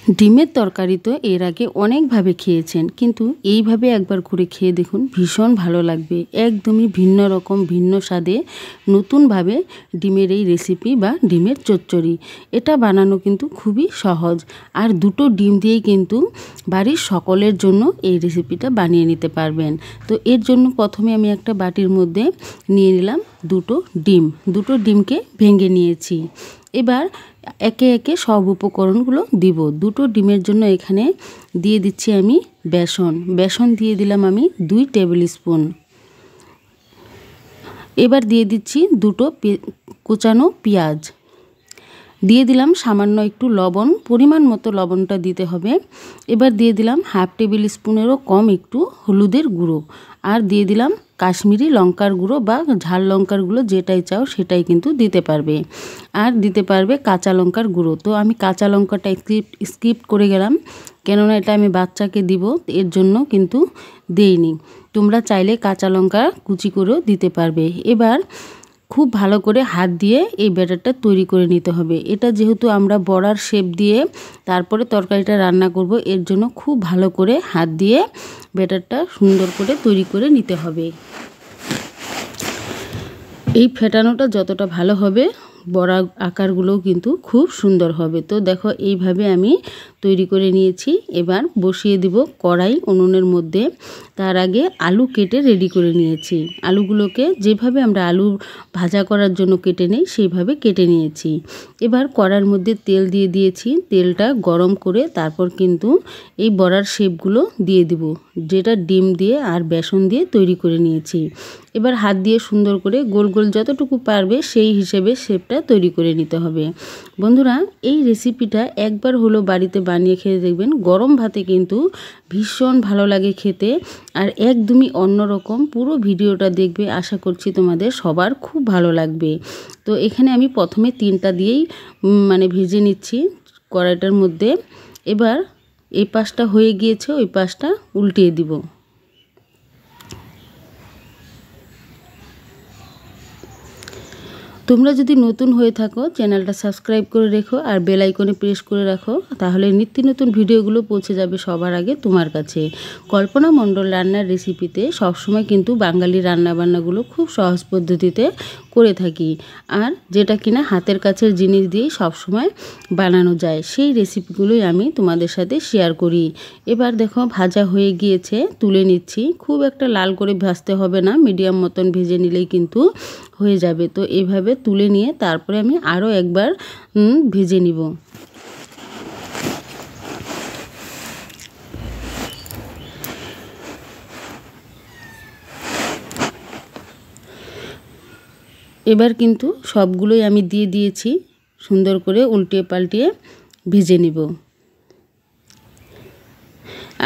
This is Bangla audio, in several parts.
ডিমের তরকারি তো এর আগে অনেকভাবে খেয়েছেন, কিন্তু এইভাবে একবার করে খেয়ে দেখুন, ভীষণ ভালো লাগবে। একদমই ভিন্ন রকম, ভিন্ন স্বাদে নতুনভাবে ডিমের এই রেসিপি বা ডিমের চচ্চড়ি, এটা বানানো কিন্তু খুবই সহজ। আর দুটো ডিম দিয়েই কিন্তু বাড়ির সকলের জন্য এই রেসিপিটা বানিয়ে নিতে পারবেন। তো এর জন্য প্রথমে আমি একটা বাটির মধ্যে নিয়ে নিলাম দুটো ডিমকে ভেঙে নিয়েছি। এবার একে একে সব উপকরণগুলো দিব। দুটো ডিমের জন্য এখানে দিয়ে দিচ্ছি আমি বেসন দিয়ে দিলাম আমি 2 টেবিল স্পুন। এবার দিয়ে দিচ্ছি দুটো কুচানো পেঁয়াজ, দিয়ে দিলাম সামান্য একটু লবণ, পরিমাণ মতো লবণটা দিতে হবে। এবার দিয়ে দিলাম হাফ টেবিল স্পুনেরও কম একটু হলুদের গুঁড়ো, আর দিয়ে দিলাম কাশ্মীরি লঙ্কার গুঁড়ো বা ঝাল লঙ্কার গুঁড়ো, যেটাই চাও সেটাই কিন্তু দিতে পারবে। আর দিতে পারবে কাঁচা লঙ্কার গুঁড়ো। তো আমি কাঁচা লঙ্কাটা স্কিপ করে গেলাম, কেননা এটা আমি বাচ্চাকে দিব, এর জন্য কিন্তু দেইনি। তোমরা চাইলে কাঁচা লঙ্কা কুচি করেও দিতে পারবে। এবার খুব ভালো করে হাত দিয়ে এই ব্যাটারটা তৈরি করে নিতে হবে। এটা যেহেতু আমরা বড়ার শেপ দিয়ে তারপরে তরকারিটা রান্না করব, এর জন্য খুব ভালো করে হাত দিয়ে ব্যাটারটা সুন্দর করে তৈরি করে নিতে হবে। এই ফেটানোটা যতটা ভালো হবে, বড়া আকারগুলোও কিন্তু খুব সুন্দর হবে। তো দেখো, এইভাবে আমি তৈরি করে নিয়েছি। এবার বসিয়ে দিব কড়াই উনুনের মধ্যে। তার আগে আলু কেটে রেডি করে নিয়েছি। আলুগুলোকে যেভাবে আমরা আলু ভাজা করার জন্য কেটে নেই, সেইভাবে কেটে নিয়েছি। এবার কড়াইয়ের মধ্যে তেল দিয়ে দিয়েছি। তেলটা গরম করে তারপর কিন্তু এই বড়ার শেপগুলো দিয়ে দিব, যেটা ডিম দিয়ে আর বেসন দিয়ে তৈরি করে নিয়েছি। এবার হাত দিয়ে সুন্দর করে গোল গোল যতটুকু পারবে সেই হিসেবে শেপটা তৈরি করে নিতে হবে। বন্ধুরা, এই রেসিপিটা একবার হলো বাড়িতে বানিয়ে খেয়ে দেখবেন। গরম ভাতে কিন্তু ভীষণ ভালো লাগে খেতে, আর একদমই অন্যরকম। পুরো ভিডিওটা দেখবে, আশা করছি তোমাদের সবার খুব ভালো লাগবে। তো এখানে আমি প্রথমে 3টা দিয়েই ভেজে নিচ্ছি কড়াইটার মধ্যে। এবার এই পাশটা হয়ে গিয়েছে, ওই পাশটা উল্টিয়ে দিব। তোমরা যদি নতুন হয়ে থাকো, চ্যানেলটা সাবস্ক্রাইব করে রেখো আর বেল আইকনে প্রেস করে রাখো, তাহলে নিত্য নতুন ভিডিওগুলো পৌঁছে যাবে সবার আগে তোমার কাছে। কল্পনা মণ্ডল রান্নার রেসিপিতে সবসময় কিন্তু বাঙালি রান্নাবান্নাগুলো খুব সহজ পদ্ধতিতে করে থাকি, আর যেটা কিনা হাতের কাছের জিনিস দিয়েই সবসময় বানানো যায়, সেই রেসিপিগুলোই আমি তোমাদের সাথে শেয়ার করি। এবার দেখো, ভাজা হয়ে গিয়েছে, তুলে নিচ্ছি। খুব একটা লাল করে ভাজতে হবে না, মিডিয়াম মতন ভেজে নিলেই কিন্তু হয়ে যাবে। তো এইভাবে তুলে নিয়ে তারপরে আমি আরও একবার ভেজে নিব। এবার কিন্তু সবগুলোই আমি দিয়ে দিয়েছি, সুন্দর করে উল্টিয়ে পাল্টিয়ে ভেজে নিব।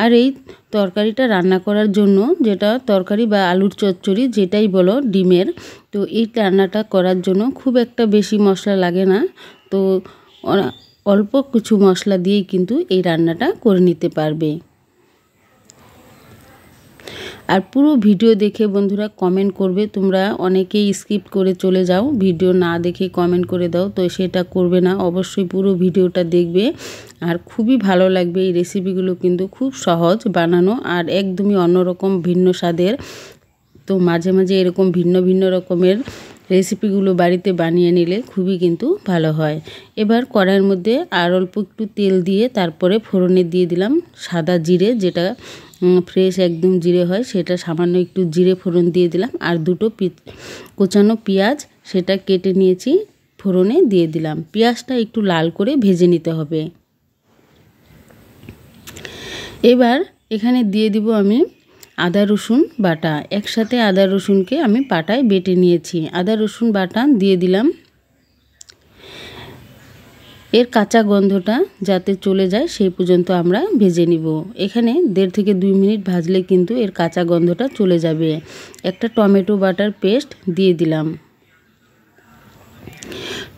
আর এই তরকারিটা রান্না করার জন্য, যেটা তরকারি বা আলুর চচ্চড়ি যেটাই বলো ডিমের, তো এই রান্নাটা করার জন্য খুব একটা বেশি মশলা লাগে না। তো অল্প কিছু মশলা দিয়েই কিন্তু এই রান্নাটা করে নিতে পারবে। আর পুরো ভিডিও দেখে বন্ধুরা কমেন্ট করবে। তোমরা অনেকেই স্কিপ করে চলে যাও, ভিডিও না দেখে কমেন্ট করে দাও, তো সেটা করবে না, অবশ্যই পুরো ভিডিওটা দেখবে। আর খুবই ভালো লাগবে। এই রেসিপিগুলো কিন্তু খুব সহজ বানানো, আর একদমই অন্যরকম ভিন্ন স্বাদের। তো মাঝে মাঝে এরকম ভিন্ন ভিন্ন রকমের রেসিপিগুলো বাড়িতে বানিয়ে নিলে খুবই কিন্তু ভালো হয়। এবার কড়াইয়ের মধ্যে আর অল্প একটু তেল দিয়ে তারপরে ফোড়নে দিয়ে দিলাম সাদা জিরে, যেটা ফ্রেশ একদম জিরে হয়, সেটা সামান্য একটু জিরে ফোড়ন দিয়ে দিলাম। আর দুটো কোচানো পেঁয়াজ, সেটা কেটে নিয়েছি, ফোড়নে দিয়ে দিলাম। পেঁয়াজটা একটু লাল করে ভেজে নিতে হবে। এবার এখানে দিয়ে দিব আমি আদা রসুন বাটা। একসাথে আদা রসুনকে আমি পাটায় বেটে নিয়েছি। আদা রসুন বাটা দিয়ে দিলাম। এর কাঁচা গন্ধটা যাতে চলে যায় সেই পর্যন্ত আমরা ভেজে নিব। এখানে 1.5 থেকে 2 মিনিট ভাজলে কিন্তু এর কাঁচা গন্ধটা চলে যাবে। একটা টমেটো বাটার পেস্ট দিয়ে দিলাম।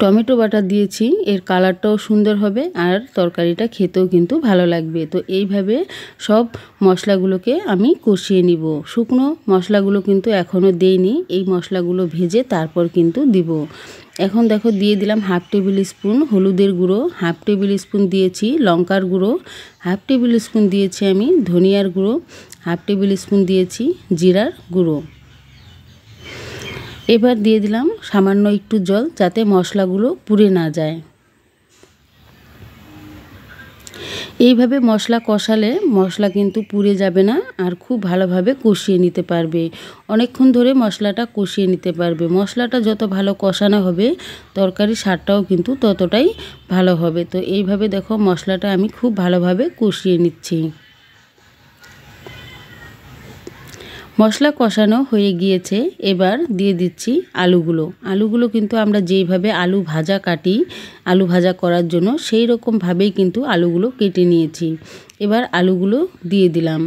টমেটো বাটা দিয়েছি, এর কালারটাও সুন্দর হবে আর তরকারিটা খেতেও কিন্তু ভালো লাগবে। তো এইভাবে সব মশলাগুলোকে আমি কষিয়ে নিব। শুকনো মশলাগুলো কিন্তু এখনও দেইনি, এই মশলাগুলো ভেজে তারপর কিন্তু দিব। এখন দেখো দিয়ে দিলাম হাফ টেবিল স্পুন হলুদের গুঁড়ো, হাফ টেবিল স্পুন দিয়েছি লঙ্কার গুঁড়ো, হাফ টেবিল স্পুন দিয়েছি আমি ধনিয়ার গুঁড়ো, হাফ টেবিল স্পুন দিয়েছি জিরার গুঁড়ো। এবার দিয়ে দিলাম সামান্য একটু জল যাতে মশলাগুলো পুড়ে না যায়। এইভাবে মশলা কষালে মশলা কিন্তু পুড়ে যাবে না আর খুব ভালোভাবে কষিয়ে নিতে পারবে। অনেকক্ষণ ধরে মশলাটা কষিয়ে নিতে পারবে। মশলাটা যত ভালো কষানো হবে তরকারির স্বাদটাও কিন্তু ততটাই ভালো হবে। তো এইভাবে দেখো মশলাটা আমি খুব ভালোভাবে কষিয়ে নিচ্ছি। মশলা কষানো হয়ে গিয়েছে, এবার দিয়ে দিচ্ছি আলুগুলো কিন্তু আমরা যেইভাবে আলু ভাজা কাটি আলু ভাজা করার জন্য সেই রকমভাবেই কিন্তু আলুগুলো কেটে নিয়েছি। এবার আলুগুলো দিয়ে দিলাম।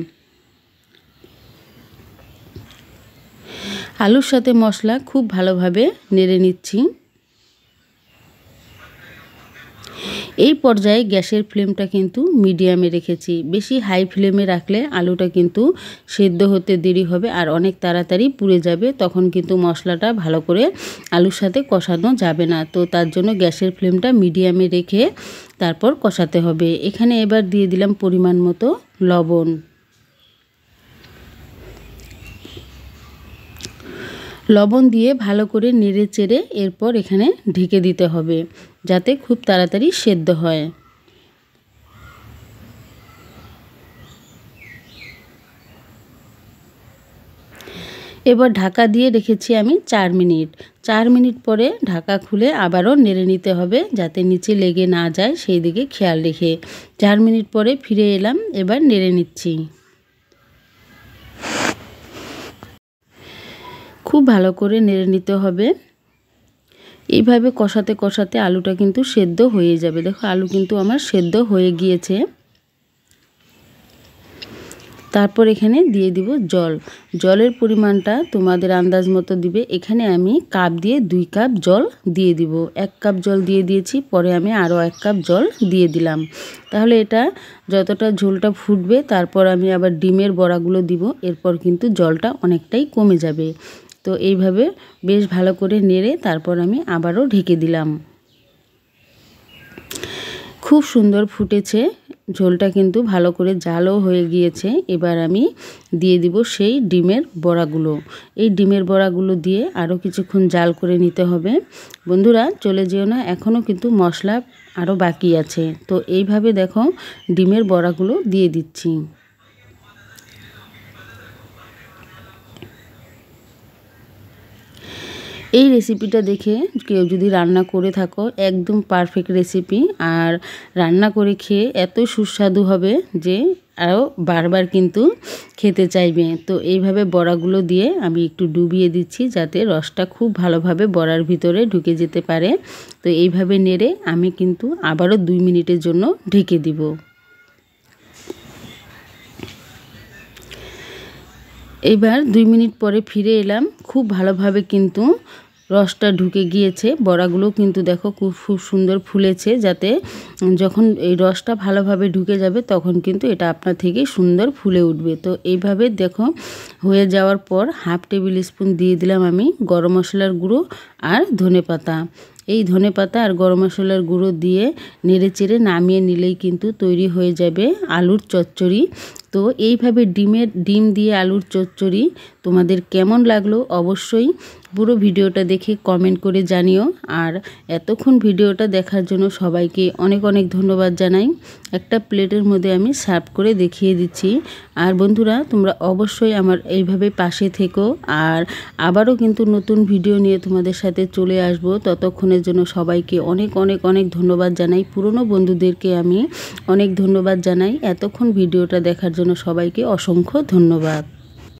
আলুর সাথে মশলা খুব ভালোভাবে নেড়ে নিচ্ছি। এই পর্যায়ে গ্যাসের ফ্লেমটা কিন্তু মিডিয়ামে রেখেছি। বেশি হাই ফ্লেমে রাখলে আলুটা কিন্তু সেদ্ধ হতে দেরি হবে আর অনেক তাড়াতাড়ি পুড়ে যাবে, তখন কিন্তু মশলাটা ভালো করে আলুর সাথে কষানো যাবে না। তো তার জন্য গ্যাসের ফ্লেমটা মিডিয়ামে রেখে তারপর কষাতে হবে। এখানে এবার দিয়ে দিলাম পরিমাণ মতো লবণ। লবণ দিয়ে ভালো করে নেড়ে চেড়ে এরপর এখানে ঢেকে দিতে হবে যাতে খুব তাড়াতাড়ি সেদ্ধ হয়। এবার ঢাকা দিয়ে রেখেছি আমি 4 মিনিট। 4 মিনিট পরে ঢাকা খুলে আবারও নেড়ে নিতে হবে যাতে নিচে লেগে না যায়, সেই দিকে খেয়াল রেখে। 4 মিনিট পরে ফিরে এলাম, এবার নেড়ে নিচ্ছি। খুব ভালো করে নেড়ে নিতে হবে। এইভাবে কষাতে কষাতে আলুটা কিন্তু সেদ্ধ হয়ে যাবে। দেখো আলু কিন্তু আমার সেদ্ধ হয়ে গিয়েছে। তারপর এখানে দিয়ে দিব জল। জলের পরিমাণটা তোমাদের আন্দাজ মতো দিবে। এখানে আমি কাপ দিয়ে 2 কাপ জল দিয়ে দিব। 1 কাপ জল দিয়ে দিয়েছি, পরে আমি আরও 1 কাপ জল দিয়ে দিলাম। তাহলে এটা যতটা ঝোলটা ফুটবে তারপর আমি আবার ডিমের বড়াগুলো দিব, এরপর কিন্তু জলটা অনেকটাই কমে যাবে। তো এইভাবে বেশ ভালো করে নেড়ে তারপর আমি আবারও ঢেকে দিলাম। খুব সুন্দর ফুটেছে, ঝোলটা কিন্তু ভালো করে জালও হয়ে গিয়েছে। এবার আমি দিয়ে দিব সেই ডিমের বড়াগুলো। এই ডিমের বড়াগুলো দিয়ে আরও কিছুক্ষণ জাল করে নিতে হবে। বন্ধুরা চলে যেও না, এখনও কিন্তু মশলা আরও বাকি আছে। তো এইভাবে দেখো ডিমের বড়াগুলো দিয়ে দিচ্ছি। এই রেসিপিটা দেখে কেউ যদি রান্না করে থাকো একদম পারফেক্ট রেসিপি, আর রান্না করে খেয়ে এত সুস্বাদু হবে যে আরও বারবার কিন্তু খেতে চাইবে। তো এইভাবে বড়াগুলো দিয়ে আমি একটু ডুবিয়ে দিচ্ছি যাতে রসটা খুব ভালোভাবে বড়ার ভিতরে ঢুকে যেতে পারে। তো এইভাবে নেড়ে আমি কিন্তু আবারও 2 মিনিটের জন্য ঢেকে দিব। এবার 2 মিনিট পরে ফিরে এলাম। খুব ভালোভাবে কিন্তু রসটা ঢুকে গিয়েছে। বড়াগুলো কিন্তু দেখো খুব সুন্দর ফুলেছে, যাতে যখন এই রসটা ভালোভাবে ঢুকে যাবে তখন কিন্তু এটা আপনার থেকে সুন্দর ফুলে উঠবে। তো এইভাবে দেখো হয়ে যাওয়ার পর হাফ টেবিল স্পুন দিয়ে দিলাম আমি গরম মশলার গুঁড়ো আর ধনেপাতা। এই ধনেপাতা আর গরম মশলার গুঁড়ো দিয়ে নেড়ে চেড়ে নামিয়ে নিলেই কিন্তু তৈরি হয়ে যাবে আলুর চচ্চড়ি। তো এইভাবে ডিম দিয়ে আলুর চচ্চড়ি তোমাদের কেমন লাগলো অবশ্যই পুরো ভিডিওটা দেখে কমেন্ট করে জানিও। আর এতক্ষণ ভিডিওটা দেখার জন্য সবাইকে অনেক অনেক ধন্যবাদ জানাই। একটা প্লেটের মধ্যে আমি সার্ভ করে দেখিয়ে দিচ্ছি। আর বন্ধুরা তোমরা অবশ্যই আমার এইভাবে পাশে থেকো, আর আবারও কিন্তু নতুন ভিডিও নিয়ে তোমাদের সাথে চলে আসব। ততক্ষণের জন্য সবাইকে অনেক অনেক অনেক ধন্যবাদ জানাই। পুরনো বন্ধুদেরকে আমি অনেক ধন্যবাদ জানাই। এতক্ষণ ভিডিওটা দেখার জন্য সবাইকে অসংখ্য ধন্যবাদ।